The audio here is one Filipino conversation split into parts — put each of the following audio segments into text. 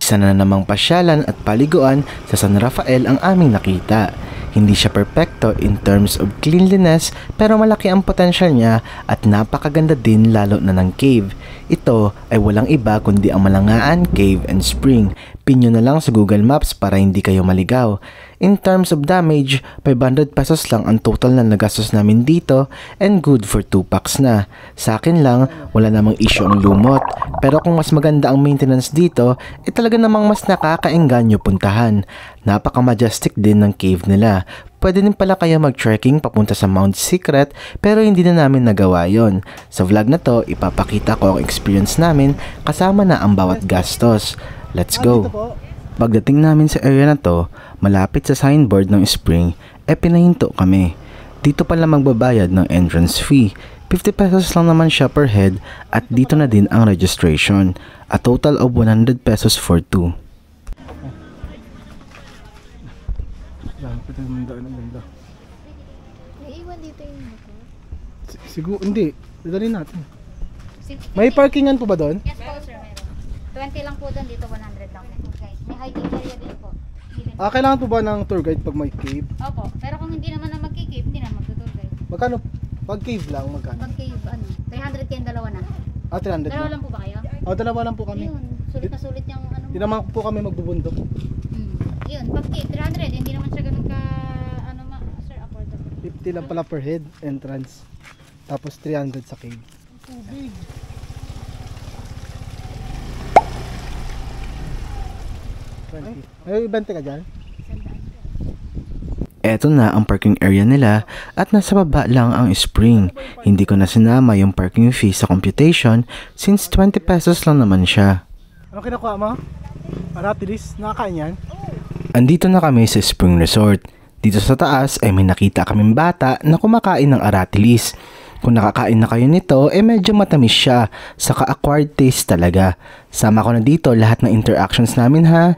Isa na namang pasyalan at paliguan sa San Rafael ang aming nakita. Hindi siya perpekto in terms of cleanliness pero malaki ang potensyal niya at napakaganda din lalo na ng cave. Ito ay walang iba kundi ang Malangaan Cave and Spring. Pinyo na lang sa Google Maps para hindi kayo maligaw. In terms of damage, 500 pesos lang ang total na nagastos namin dito and good for 2 packs na. Sa akin lang, wala namang issue ang lumot. Pero kung mas maganda ang maintenance dito, talaga namang mas nakakaengganyo puntahan. Napaka-majestic din ng cave nila. Pwede din pala kayo mag-trekking papunta sa Mount Secret pero hindi na namin nagawa yon. Sa vlog na to, ipapakita ko ang experience namin kasama na ang bawat gastos. Let's go! Pagdating namin sa area na to, malapit sa signboard ng spring, pinahinto kami. Dito pala magbabayad ng entrance fee. 50 pesos lang naman siya per head at dito na din ang registration. A total of 100 pesos for 2. Pwede naman daan ang ganda. May iwan dito yung motor? Siguro, hindi. Dadalhin natin. May parkingan po ba doon? Yes po sir, meron. 20 lang po doon, dito 100 lang po guys. May hiking area din po. Kailangan po ba ng tour guide pag may cave? Opo, pero kung hindi naman na magki-cave, hindi na magtutur guys. Magkano? Pag cave lang, magkano? Pag cave, 300 kayong dalawa na. 300 Dalawa na. lang po ba kayo? Dalawa lang po kami. Ayun, sulit na sulit yung ano. Hindi naman po kami magbubundok. Yun, pag cave, 300, hindi naman siya ganun ka, sir, affordable. 50 lang pala per head, entrance. Tapos 300 sa cave. Tubig. Ay, 20 ka dyan? Eto na ang parking area nila at nasa baba lang ang spring. Hindi ko na sinama yung parking fee sa computation since 20 pesos lang naman siya. Ano kinukuha mo? Aratilis? Nakakain yan? Andito na kami sa Spring Resort. Dito sa taas ay may nakita kaming bata na kumakain ng aratilis. Kung nakakain na kayo nito, medyo matamis siya. Saka acquired taste talaga. Sama ko na dito lahat ng interactions namin ha.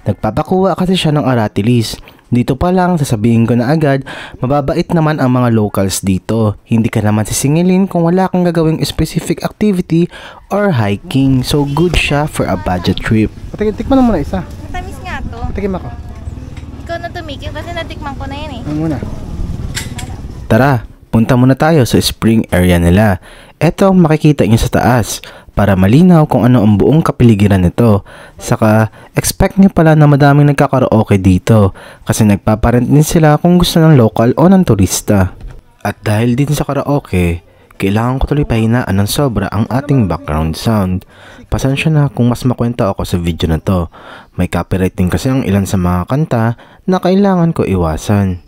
Nagpapakuha kasi siya ng aratilis. Dito pa lang, sasabihin ko na agad, mababait naman ang mga locals dito. Hindi ka naman sisingilin kung wala kang gagawing specific activity or hiking. So good siya for a budget trip. Tikman mo muna isa. Matamis nga to. Tikim ako. Ikaw na tumikim kasi natikman ko na yan eh. Ano muna? Tara, punta muna tayo sa spring area nila. Eto makikita nyo sa taas para malinaw kung ano ang buong kapaligiran nito. Saka expect nyo pala na madaming nagkakaraoke dito kasi nagpaparent din sila kung gusto ng local o ng turista. At dahil din sa karaoke, kailangan ko tuloy pahinaan ng sobra ang ating background sound. Pasensya na kung mas makwento ako sa video na to. May copyright din kasi ang ilan sa mga kanta na kailangan ko iwasan.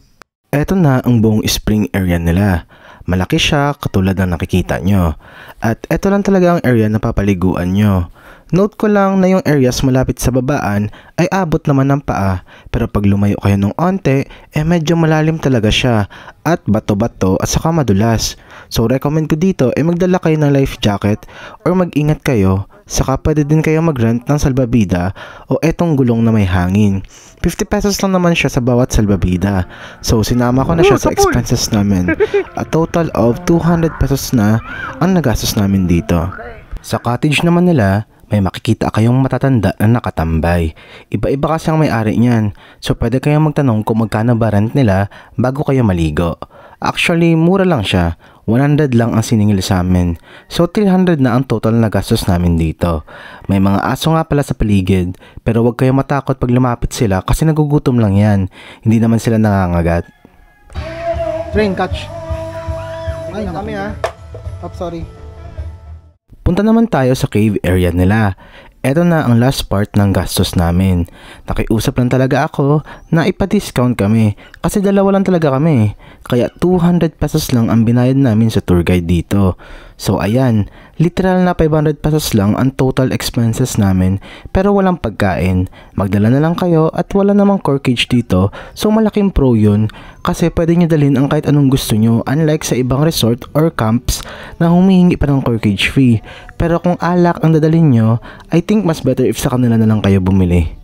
Eto na ang buong spring area nila. Malaki siya katulad ng nakikita nyo. At eto lang talaga ang area na papaliguan nyo. Note ko lang na yung areas malapit sa babaan ay abot naman ng paa pero pag lumayo kayo ng onte medyo malalim talaga siya at bato-bato at saka madulas. So recommend ko dito magdala kayo ng life jacket or mag-ingat kayo. Saka pwede din kayo mag-rent ng salbabida o etong gulong na may hangin. 50 pesos lang naman siya sa bawat salbabida. So sinama ko na siya sa expenses namin. A total of 200 pesos na ang nagastos namin dito. Sa cottage naman nila, may makikita kayong matatanda na nakatambay. Iba-iba kasi ang may-ari niyan. So pwede kayong magtanong kung magkano ba rent nila bago kayo maligo. Actually, mura lang siya. 100 lang ang siningil sa amin. So 300 na ang total na gastos namin dito. May mga aso nga pala sa paligid. Pero huwag kayong matakot pag lumapit sila kasi nagugutom lang yan. Hindi naman sila nangangagat. Train catch. Ay, na kami ha. Sorry. Punta naman tayo sa cave area nila. Eto na ang last part ng gastos namin. Nakiusap lang talaga ako na ipa-discount kami kasi dalawa lang talaga kami. Kaya 200 pesos lang ang binayad namin sa tour guide dito. So ayan, literal na 500 pesos lang ang total expenses namin pero walang pagkain. Magdala na lang kayo at wala namang corkage dito so malaking pro yun kasi pwede nyo dalhin ang kahit anong gusto nyo unlike sa ibang resort or camps na humihingi pa ng corkage fee. Pero kung alak ang dadalhin nyo, I think mas better if sa kanila na lang kayo bumili.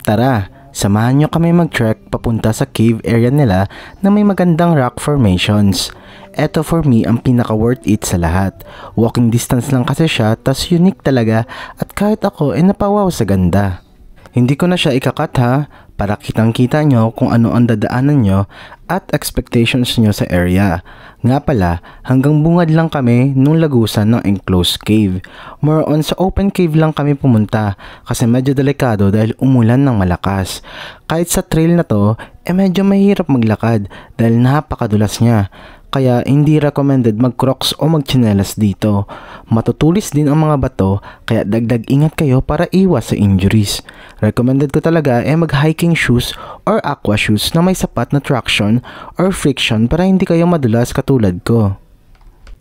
Tara, samahan nyo kami mag-trek papunta sa cave area nila na may magandang rock formations. Eto for me ang pinaka worth it sa lahat. Walking distance lang kasi siya tas unique talaga at kahit ako napawaw sa ganda. Hindi ko na siya ikakat ha, para kitang-kita nyo kung ano ang dadaanan nyo at expectations nyo sa area. Nga pala, hanggang bungad lang kami nung lagusan ng enclosed cave. More on sa open cave lang kami pumunta kasi medyo delikado dahil umulan ng malakas. Kahit sa trail na to, medyo mahirap maglakad dahil napakadulas niya. Kaya hindi recommended mag-crocs o mag-chinelas dito. Matutulis din ang mga bato kaya dagdag ingat kayo para iwas sa injuries. Recommended ko talaga mag-hiking shoes or aqua shoes na may sapat na traction or friction para hindi kayo madulas katulad ko.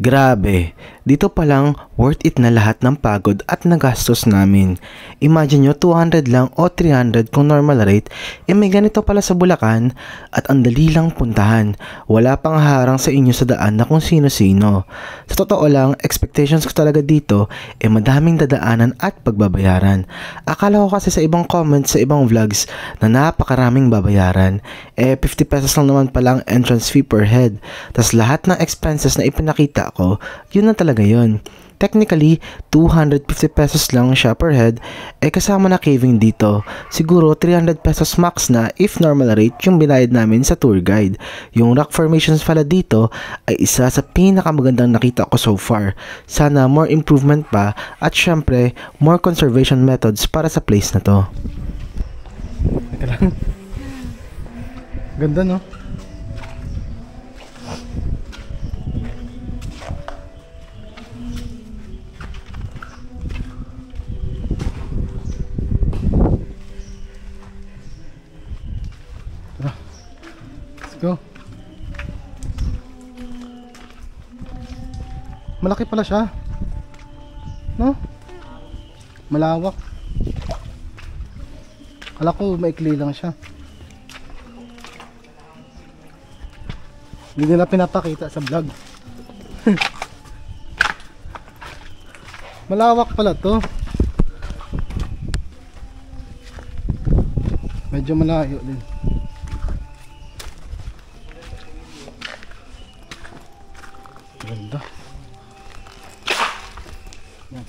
Grabe, dito pa lang worth it na lahat ng pagod at nagastos namin. Imagine nyo 200 lang o 300 kung normal rate, may ganito pala sa Bulacan at ang dali lang puntahan. Wala pang harang sa inyo sa daan na kung sino-sino. Sa totoo lang, expectations ko talaga dito madaming dadaanan at pagbabayaran. Akala ko kasi sa ibang comments sa ibang vlogs na napakaraming babayaran. 50 pesos lang naman palang entrance fee per head. Tas lahat ng expenses na ipinakita ko, yun na talaga yun. Technically, 250 pesos lang siya per head, kasama na caving dito. Siguro 300 pesos max na if normal rate yung binayad namin sa tour guide. Yung rock formations pala dito ay isa sa pinakamagandang nakita ko so far. Sana more improvement pa at syempre more conservation methods para sa place na to. Ganda no? Go. Malaki pala siya. No? Malawak. Kala ko maikli lang siya. Hindi nila pinapakita sa vlog. Malawak pala to. Medyo malayo din. Ganda. Yan.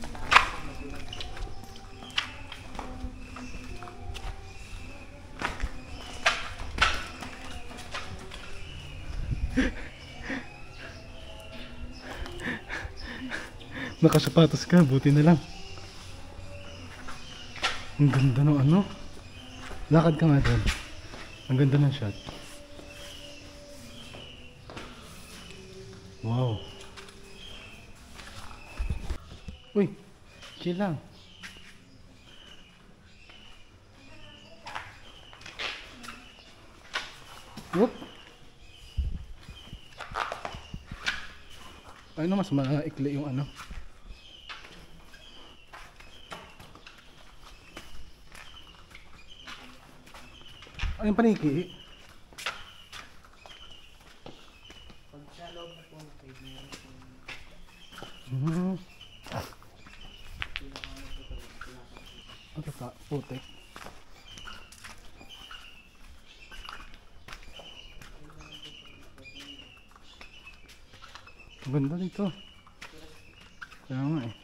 Nakasapatos ka, buti na lang. Ang ganda ng ano. Lakad ka nga doon. Ang ganda ng shot. Wow. Uy, chill lang. Whoop. Ano mas maikli yung ano. Ano yung paniki? Ito ka, putik. Ang ganda dito. Kaya nga eh.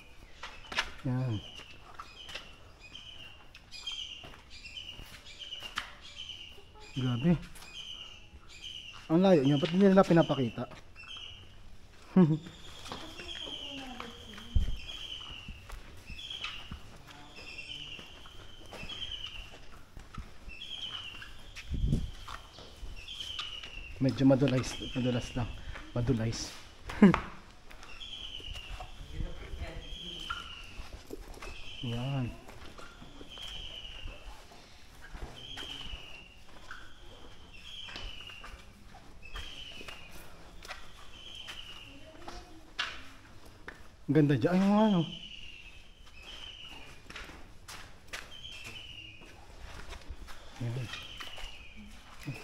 Yan. Grabe. Ang layo niya, ba't hindi nila pinapakita? Medyo madulas lang. Madulas. Yan. Ang ganda dyan. Ay, ano. Yan.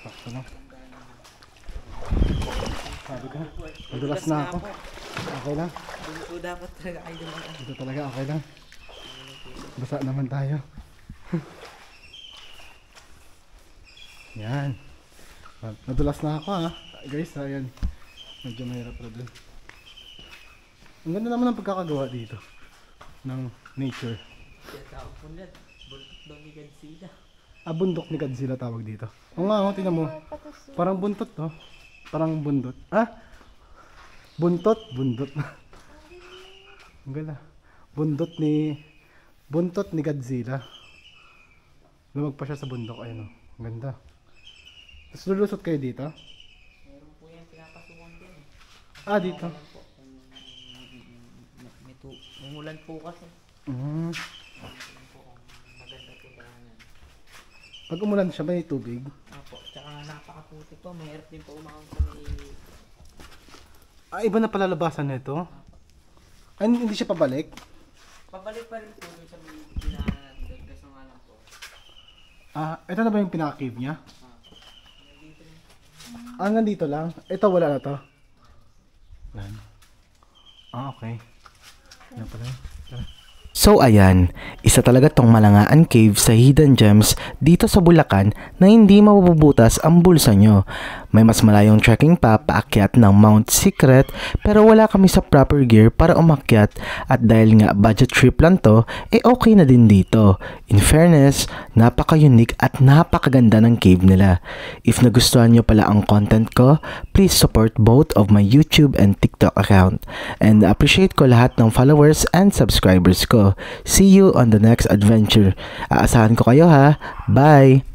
Sakto na. Sabi ka, madulas na ako. Okay lang? Dito dapat talaga ay dumaan. Dito talaga okay lang. Basa naman tayo. Yan. Nadulas na ako ha. Guys, ayan. Medyo mahirap na dun. Ang ganda naman ng pagkakagawa dito. Ng nature. Kaya tao punlat. Buntot daw ni Godzilla. Bundok ni Godzilla tawag dito. Oo nga, tingnan mo. Parang buntot, no? Parang bundot. Buntot? Bundot. Ang ganda. Buntot ni Godzilla. Lumag pa siya sa bundok. Ayun, oh. Ang ganda. Tapos lulusot kayo dito? Meron po yan pinapasukan din. Dito. Umulan po kasi. Maganda po daanan. Pag umulan siya, may tubig. Apo, tsaka napakaputi po. Mahirap din po umakang sa may... Iba na palalabasan nito. Ay, hindi siya pabalik? Pabalik pa rin po dun sa may dinaanan. Kaso nga lang po. Ito na ba yung pinaka-cave niya? Nandito lang? Ito wala na to? Wala na. Okay. Yan pala yun. Tara. So ayan, isa talaga tong Malangaan Cave sa Hidden Gems dito sa Bulacan na hindi mabubutas ang bulsa nyo. May mas malayong trekking pa paakyat ng Mount Secret pero wala kami sa proper gear para umakyat at dahil nga budget trip lang to, okay na din dito. In fairness, napaka-unique at napakaganda ng cave nila. If nagustuhan nyo pala ang content ko, please support both of my YouTube and TikTok account. And appreciate ko lahat ng followers and subscribers ko. See you on the next adventure. Aasahan ko kayo ha. Bye!